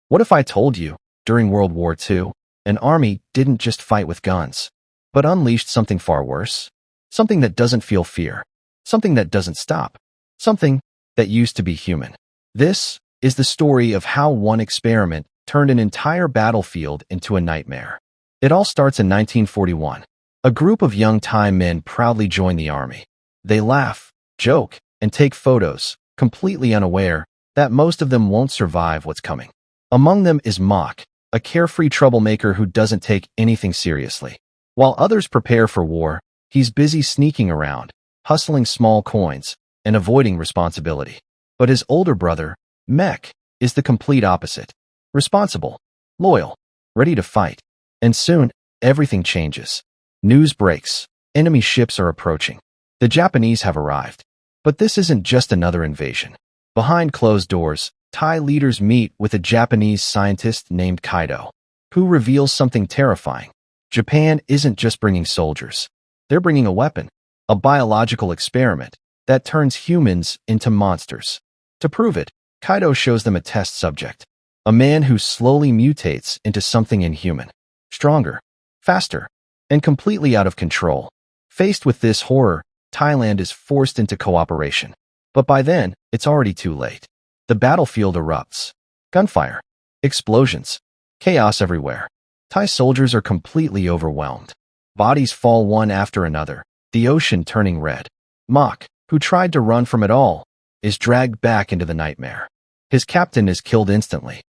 What if I told you, during World War II, an army didn't just fight with guns, but unleashed something far worse? Something that doesn't feel fear. Something that doesn't stop. Something that used to be human. This is the story of how one experiment turned an entire battlefield into a nightmare. It all starts in 1941. A group of young Thai men proudly join the army. They laugh, joke, and take photos, completely unaware that most of them won't survive what's coming. Among them is Mock, a carefree troublemaker who doesn't take anything seriously. While others prepare for war, he's busy sneaking around, hustling small coins, and avoiding responsibility. But his older brother, Mech, is the complete opposite. Responsible, loyal, ready to fight. And soon, everything changes. News breaks. Enemy ships are approaching. The Japanese have arrived. But this isn't just another invasion. Behind closed doors, Thai leaders meet with a Japanese scientist named Kaido, who reveals something terrifying. Japan isn't just bringing soldiers. They're bringing a weapon, a biological experiment that turns humans into monsters. To prove it, Kaido shows them a test subject, a man who slowly mutates into something inhuman, stronger, faster, and completely out of control. Faced with this horror, Thailand is forced into cooperation. But by then, it's already too late. The battlefield erupts. Gunfire, explosions, chaos everywhere. Thai soldiers are completely overwhelmed. Bodies fall one after another, the ocean turning red. Mock, who tried to run from it all, is dragged back into the nightmare. His captain is killed instantly.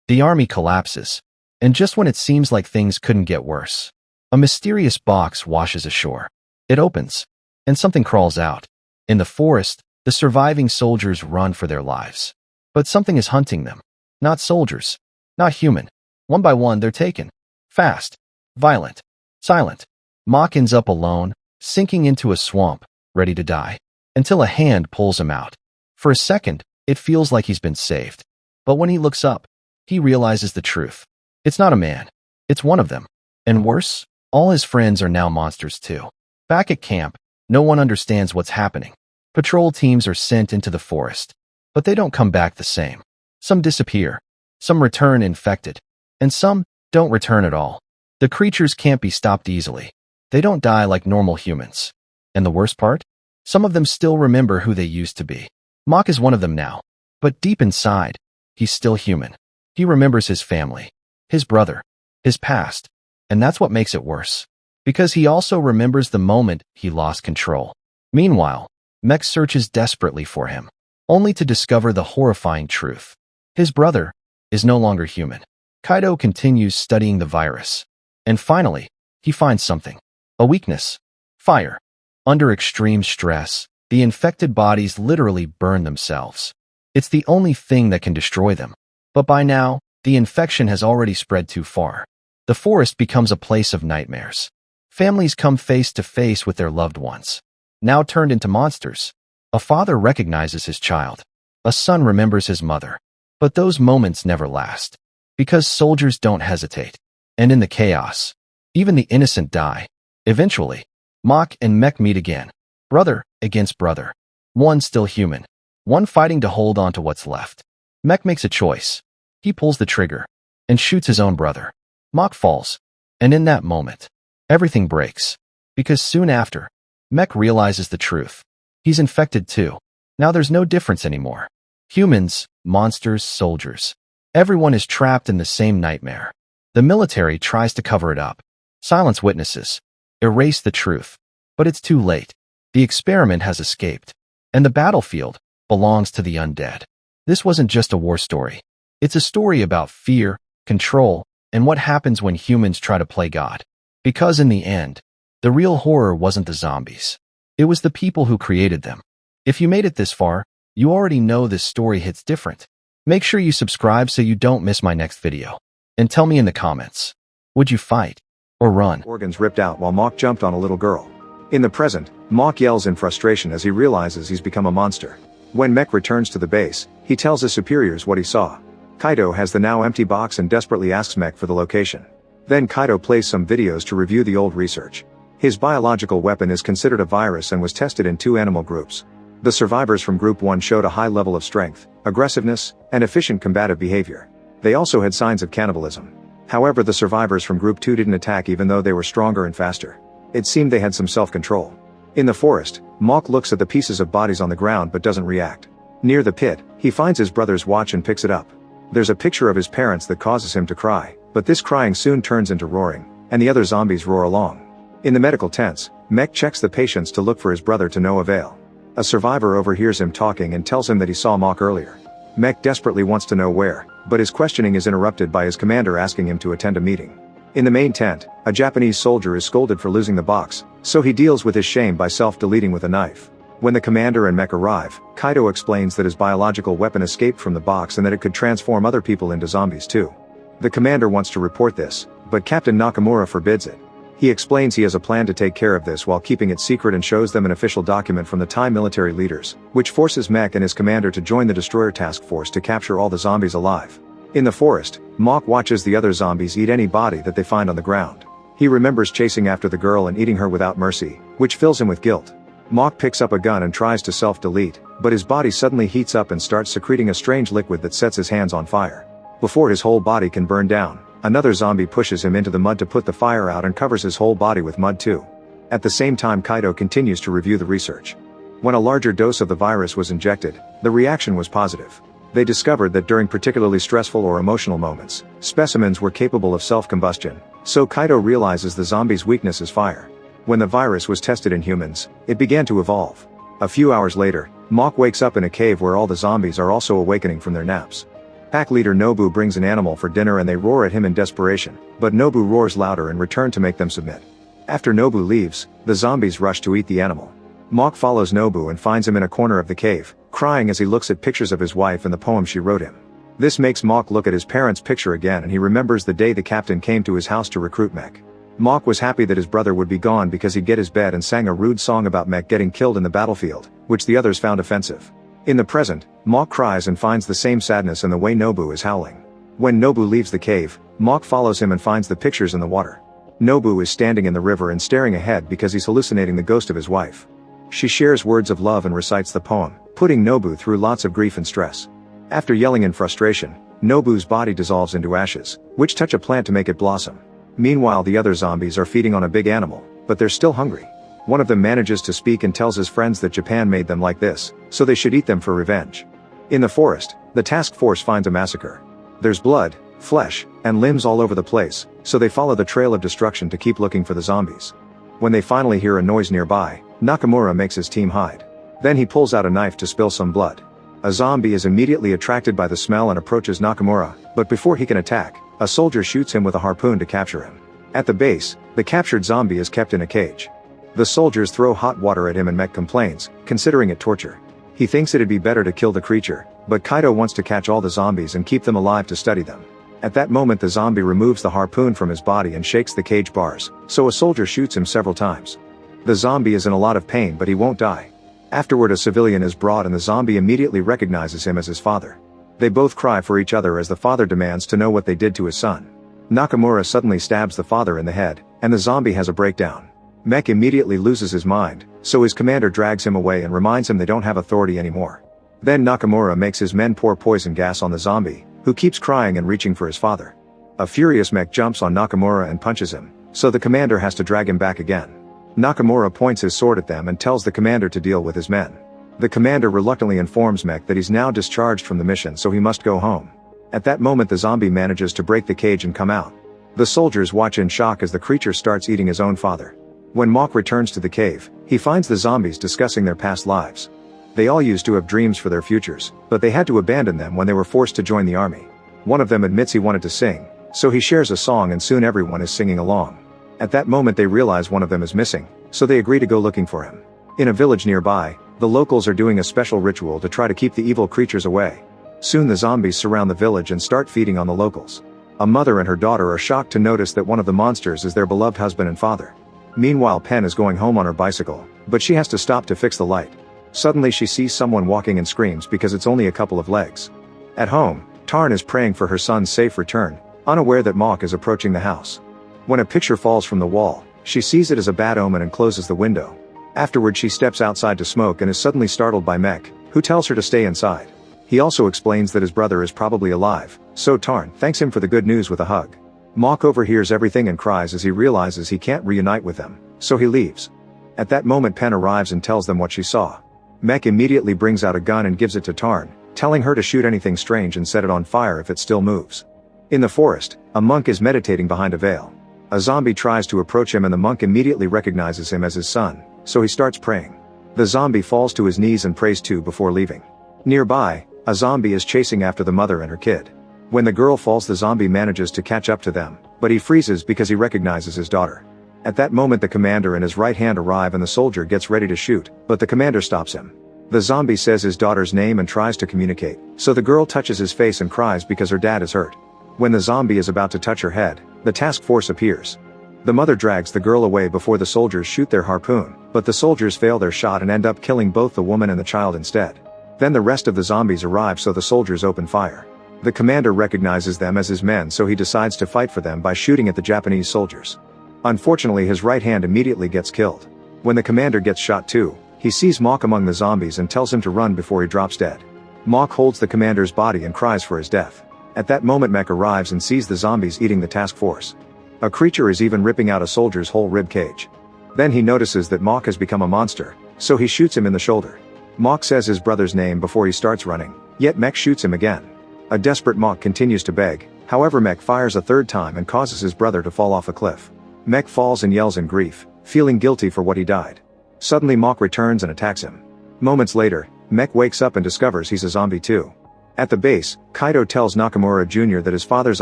The army collapses. And just when it seems like things couldn't get worse, a mysterious box washes ashore. It opens, and something crawls out. In the forest, the surviving soldiers run for their lives. But something is hunting them. Not soldiers. Not human. One by one, they're taken. Fast. Violent. Silent. Mock ends up alone, sinking into a swamp, ready to die. Until a hand pulls him out. For a second, it feels like he's been saved. But when he looks up, he realizes the truth. It's not a man. It's one of them. And worse, all his friends are now monsters too. Back at camp, no one understands what's happening. Patrol teams are sent into the forest. But they don't come back the same. Some disappear. Some return infected. And some don't return at all. The creatures can't be stopped easily. They don't die like normal humans. And the worst part? Some of them still remember who they used to be. Mock is one of them now. But deep inside, he's still human. He remembers his family, his brother, his past. And that's what makes it worse. Because he also remembers the moment he lost control. Meanwhile, Mech searches desperately for him, only to discover the horrifying truth. His brother is no longer human. Kaido continues studying the virus. And finally, he finds something. A weakness. Fire. Under extreme stress, the infected bodies literally burn themselves. It's the only thing that can destroy them. But by now, the infection has already spread too far. The forest becomes a place of nightmares. Families come face to face with their loved ones, now turned into monsters. A father recognizes his child. A son remembers his mother. But those moments never last. Because soldiers don't hesitate. And in the chaos, even the innocent die. Eventually, Mock and Mech meet again. Brother against brother. One still human. One fighting to hold on to what's left. Mech makes a choice. He pulls the trigger and shoots his own brother. Mock falls. And in that moment, everything breaks. Because soon after, Mech realizes the truth. He's infected too. Now there's no difference anymore. Humans, monsters, soldiers. Everyone is trapped in the same nightmare. The military tries to cover it up. Silence witnesses. Erase the truth. But it's too late. The experiment has escaped. And the battlefield belongs to the undead. This wasn't just a war story. It's a story about fear, control, and what happens when humans try to play God. Because in the end, the real horror wasn't the zombies. It was the people who created them. If you made it this far, you already know this story hits different. Make sure you subscribe so you don't miss my next video. And tell me in the comments, would you fight or run? Organs ripped out while Mock jumped on a little girl. In the present, Mock yells in frustration as he realizes he's become a monster. When Mech returns to the base, he tells his superiors what he saw. Kaido has the now empty box and desperately asks Mech for the location. Then Kaido plays some videos to review the old research. His biological weapon is considered a virus and was tested in 2 animal groups. The survivors from Group 1 showed a high level of strength, aggressiveness, and efficient combative behavior. They also had signs of cannibalism. However, the survivors from Group 2 didn't attack even though they were stronger and faster. It seemed they had some self-control. In the forest, Mock looks at the pieces of bodies on the ground but doesn't react. Near the pit, he finds his brother's watch and picks it up. There's a picture of his parents that causes him to cry, but this crying soon turns into roaring, and the other zombies roar along. In the medical tents, Mech checks the patients to look for his brother to no avail. A survivor overhears him talking and tells him that he saw Mock earlier. Mech desperately wants to know where, but his questioning is interrupted by his commander asking him to attend a meeting. In the main tent, a Japanese soldier is scolded for losing the box, so he deals with his shame by self-deleting with a knife. When the commander and Mech arrive, Kaido explains that his biological weapon escaped from the box and that it could transform other people into zombies too. The commander wants to report this, but Captain Nakamura forbids it. He explains he has a plan to take care of this while keeping it secret and shows them an official document from the Thai military leaders, which forces Mech and his commander to join the destroyer task force to capture all the zombies alive. In the forest, Mock watches the other zombies eat any body that they find on the ground. He remembers chasing after the girl and eating her without mercy, which fills him with guilt. Mock picks up a gun and tries to self-delete, but his body suddenly heats up and starts secreting a strange liquid that sets his hands on fire. Before his whole body can burn down, another zombie pushes him into the mud to put the fire out and covers his whole body with mud too. At the same time, Kaido continues to review the research. When a larger dose of the virus was injected, the reaction was positive. They discovered that during particularly stressful or emotional moments, specimens were capable of self-combustion, so Kaido realizes the zombie's weakness is fire. When the virus was tested in humans, it began to evolve. A few hours later, Mock wakes up in a cave where all the zombies are also awakening from their naps. Pack leader Nobu brings an animal for dinner and they roar at him in desperation, but Nobu roars louder in return to make them submit. After Nobu leaves, the zombies rush to eat the animal. Mock follows Nobu and finds him in a corner of the cave, crying as he looks at pictures of his wife and the poem she wrote him. This makes Mock look at his parents' picture again and he remembers the day the captain came to his house to recruit Mech. Mock was happy that his brother would be gone because he'd get his bed and sang a rude song about Mech getting killed in the battlefield, which the others found offensive. In the present, Mock cries and finds the same sadness in the way Nobu is howling. When Nobu leaves the cave, Mock follows him and finds the pictures in the water. Nobu is standing in the river and staring ahead because he's hallucinating the ghost of his wife. She shares words of love and recites the poem, putting Nobu through lots of grief and stress. After yelling in frustration, Nobu's body dissolves into ashes, which touch a plant to make it blossom. Meanwhile, the other zombies are feeding on a big animal, but they're still hungry. One of them manages to speak and tells his friends that Japan made them like this, so they should eat them for revenge. In the forest, the task force finds a massacre. There's blood, flesh, and limbs all over the place, so they follow the trail of destruction to keep looking for the zombies. When they finally hear a noise nearby, Nakamura makes his team hide. Then he pulls out a knife to spill some blood. A zombie is immediately attracted by the smell and approaches Nakamura, but before he can attack, a soldier shoots him with a harpoon to capture him. At the base, the captured zombie is kept in a cage. The soldiers throw hot water at him and Mech complains, considering it torture. He thinks it'd be better to kill the creature, but Kaido wants to catch all the zombies and keep them alive to study them. At that moment, the zombie removes the harpoon from his body and shakes the cage bars, so a soldier shoots him several times. The zombie is in a lot of pain, but he won't die. Afterward, a civilian is brought and the zombie immediately recognizes him as his father. They both cry for each other as the father demands to know what they did to his son. Nakamura suddenly stabs the father in the head, and the zombie has a breakdown. Mech immediately loses his mind, so his commander drags him away and reminds him they don't have authority anymore. Then Nakamura makes his men pour poison gas on the zombie, who keeps crying and reaching for his father. A furious Mech jumps on Nakamura and punches him, so the commander has to drag him back again. Nakamura points his sword at them and tells the commander to deal with his men. The commander reluctantly informs Mech that he's now discharged from the mission, so he must go home. At that moment, the zombie manages to break the cage and come out. The soldiers watch in shock as the creature starts eating his own father. When Mock returns to the cave, he finds the zombies discussing their past lives. They all used to have dreams for their futures, but they had to abandon them when they were forced to join the army. One of them admits he wanted to sing, so he shares a song and soon everyone is singing along. At that moment, they realize one of them is missing, so they agree to go looking for him. In a village nearby, the locals are doing a special ritual to try to keep the evil creatures away. Soon the zombies surround the village and start feeding on the locals. A mother and her daughter are shocked to notice that one of the monsters is their beloved husband and father. Meanwhile, Pen is going home on her bicycle, but she has to stop to fix the light. Suddenly she sees someone walking and screams because it's only a couple of legs. At home, Tarn is praying for her son's safe return, unaware that Mock is approaching the house. When a picture falls from the wall, she sees it as a bad omen and closes the window. Afterward, she steps outside to smoke and is suddenly startled by Mech, who tells her to stay inside. He also explains that his brother is probably alive, So Tarn thanks him for the good news with a hug. Mock overhears everything and cries as he realizes he can't reunite with them, so he leaves. At that moment Pen arrives and tells them what she saw. Mech immediately brings out a gun and gives it to Tarn, telling her to shoot anything strange and set it on fire if it still moves. In the forest, a monk is meditating behind a veil. A zombie tries to approach him and the monk immediately recognizes him as his son, so he starts praying. The zombie falls to his knees and prays too before leaving. Nearby, a zombie is chasing after the mother and her kid. When the girl falls, the zombie manages to catch up to them, but he freezes because he recognizes his daughter. At that moment the commander and his right hand arrive and the soldier gets ready to shoot, but the commander stops him. The zombie says his daughter's name and tries to communicate, so the girl touches his face and cries because her dad is hurt. When the zombie is about to touch her head, the task force appears. The mother drags the girl away before the soldiers shoot their harpoon, but the soldiers fail their shot and end up killing both the woman and the child instead. Then the rest of the zombies arrive, so the soldiers open fire. The commander recognizes them as his men, so he decides to fight for them by shooting at the Japanese soldiers. Unfortunately, his right hand immediately gets killed. When the commander gets shot too, he sees Mock among the zombies and tells him to run before he drops dead. Mock holds the commander's body and cries for his death. At that moment Mech arrives and sees the zombies eating the task force. A creature is even ripping out a soldier's whole rib cage. Then he notices that Mock has become a monster, so he shoots him in the shoulder. Mock says his brother's name before he starts running, yet Mech shoots him again. A desperate Mock continues to beg, however Mech fires a third time and causes his brother to fall off a cliff. Mech falls and yells in grief, feeling guilty for what he died. Suddenly Mock returns and attacks him. Moments later, Mech wakes up and discovers he's a zombie too. At the base, Kaido tells Nakamura Jr. that his father's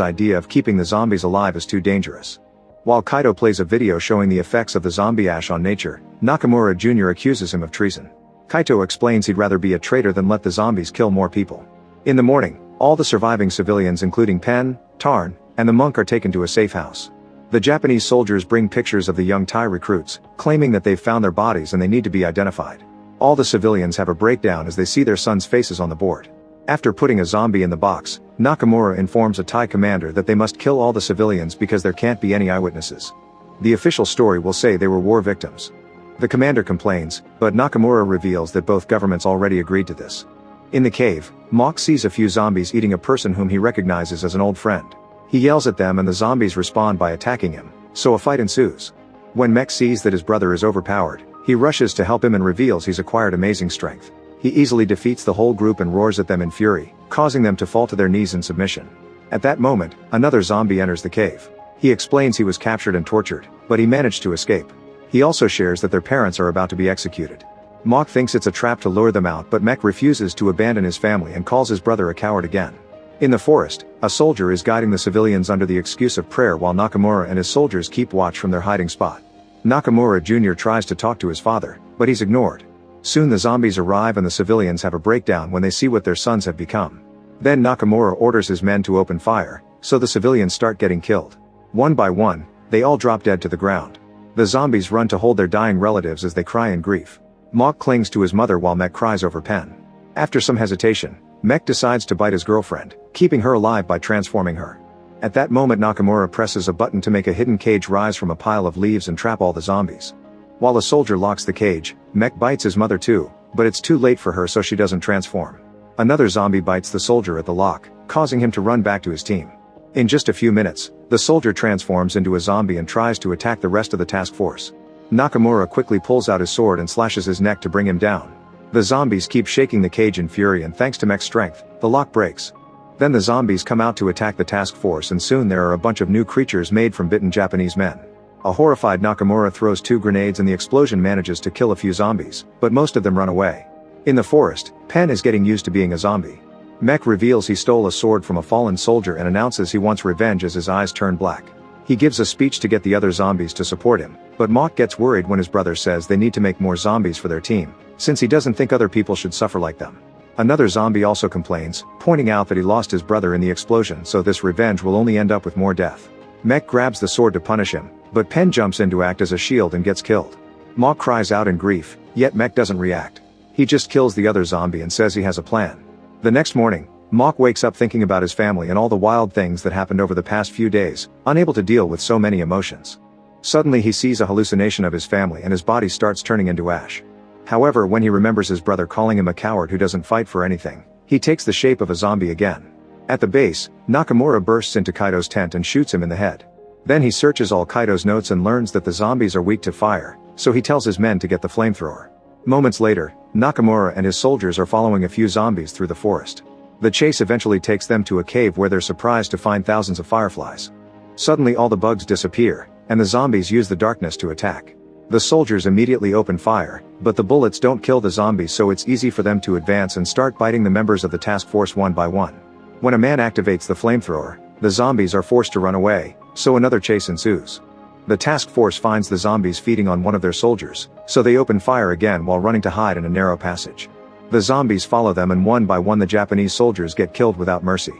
idea of keeping the zombies alive is too dangerous. While Kaido plays a video showing the effects of the zombie ash on nature, Nakamura Jr. accuses him of treason. Kaito explains he'd rather be a traitor than let the zombies kill more people. In the morning, all the surviving civilians including Pen, Tarn, and the monk are taken to a safe house. The Japanese soldiers bring pictures of the young Thai recruits, claiming that they've found their bodies and they need to be identified. All the civilians have a breakdown as they see their sons' faces on the board. After putting a zombie in the box, Nakamura informs a Thai commander that they must kill all the civilians because there can't be any eyewitnesses. The official story will say they were war victims. The commander complains, but Nakamura reveals that both governments already agreed to this. In the cave, Mock sees a few zombies eating a person whom he recognizes as an old friend. He yells at them and the zombies respond by attacking him, so a fight ensues. When Mech sees that his brother is overpowered, he rushes to help him and reveals he's acquired amazing strength. He easily defeats the whole group and roars at them in fury, causing them to fall to their knees in submission. At that moment, another zombie enters the cave. He explains he was captured and tortured, but he managed to escape. He also shares that their parents are about to be executed. Mock thinks it's a trap to lure them out, but Mech refuses to abandon his family and calls his brother a coward again. In the forest, a soldier is guiding the civilians under the excuse of prayer while Nakamura and his soldiers keep watch from their hiding spot. Nakamura Jr. tries to talk to his father, but he's ignored. Soon the zombies arrive and the civilians have a breakdown when they see what their sons have become. Then Nakamura orders his men to open fire, so the civilians start getting killed. One by one, they all drop dead to the ground. The zombies run to hold their dying relatives as they cry in grief. Mock clings to his mother while Mech cries over Pen. After some hesitation, Mech decides to bite his girlfriend, keeping her alive by transforming her. At that moment Nakamura presses a button to make a hidden cage rise from a pile of leaves and trap all the zombies. While a soldier locks the cage, Mech bites his mother too, but it's too late for her so she doesn't transform. Another zombie bites the soldier at the lock, causing him to run back to his team. In just a few minutes, the soldier transforms into a zombie and tries to attack the rest of the task force. Nakamura quickly pulls out his sword and slashes his neck to bring him down. The zombies keep shaking the cage in fury and thanks to Mech's strength, the lock breaks. Then the zombies come out to attack the task force and soon there are a bunch of new creatures made from bitten Japanese men. A horrified Nakamura throws 2 grenades and the explosion manages to kill a few zombies, but most of them run away. In the forest, Pen is getting used to being a zombie. Mech reveals he stole a sword from a fallen soldier and announces he wants revenge as his eyes turn black. He gives a speech to get the other zombies to support him, but Mock gets worried when his brother says they need to make more zombies for their team, since he doesn't think other people should suffer like them. Another zombie also complains, pointing out that he lost his brother in the explosion, so this revenge will only end up with more death. Mech grabs the sword to punish him, but Pen jumps in to act as a shield and gets killed. Mock cries out in grief, yet Mech doesn't react. He just kills the other zombie and says he has a plan. The next morning, Mock wakes up thinking about his family and all the wild things that happened over the past few days, unable to deal with so many emotions. Suddenly he sees a hallucination of his family and his body starts turning into ash. However, when he remembers his brother calling him a coward who doesn't fight for anything, he takes the shape of a zombie again. At the base, Nakamura bursts into Kaido's tent and shoots him in the head. Then he searches all Kaido's notes and learns that the zombies are weak to fire, so he tells his men to get the flamethrower. Moments later, Nakamura and his soldiers are following a few zombies through the forest. The chase eventually takes them to a cave where they're surprised to find thousands of fireflies. Suddenly all the bugs disappear, and the zombies use the darkness to attack. The soldiers immediately open fire, but the bullets don't kill the zombies, so it's easy for them to advance and start biting the members of the task force one by one. When a man activates the flamethrower, the zombies are forced to run away, so another chase ensues. The task force finds the zombies feeding on one of their soldiers, so they open fire again while running to hide in a narrow passage. The zombies follow them, and one by one the Japanese soldiers get killed without mercy.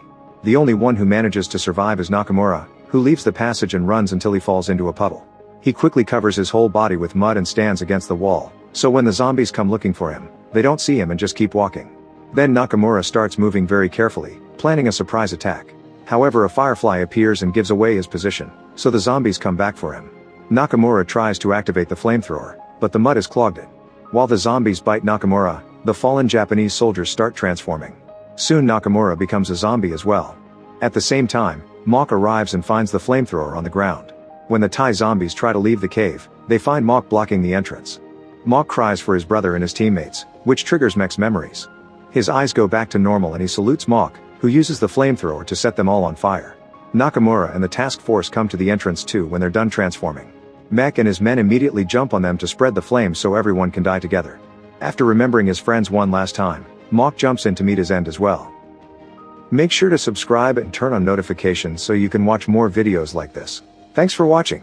The only one who manages to survive is Nakamura, who leaves the passage and runs until he falls into a puddle. He quickly covers his whole body with mud and stands against the wall, so when the zombies come looking for him, they don't see him and just keep walking. Then Nakamura starts moving very carefully, planning a surprise attack. However, a firefly appears and gives away his position, so the zombies come back for him. Nakamura tries to activate the flamethrower, but the mud has clogged it. While the zombies bite Nakamura, the fallen Japanese soldiers start transforming. Soon Nakamura becomes a zombie as well. At the same time, Mock arrives and finds the flamethrower on the ground. When the Thai zombies try to leave the cave, they find Mock blocking the entrance. Mock cries for his brother and his teammates, which triggers Mech's memories. His eyes go back to normal and he salutes Mock, who uses the flamethrower to set them all on fire. Nakamura and the task force come to the entrance too when they're done transforming. Mech and his men immediately jump on them to spread the flames so everyone can die together. After remembering his friends one last time, Mock jumps in to meet his end as well. Make sure to subscribe and turn on notifications so you can watch more videos like this. Thanks for watching.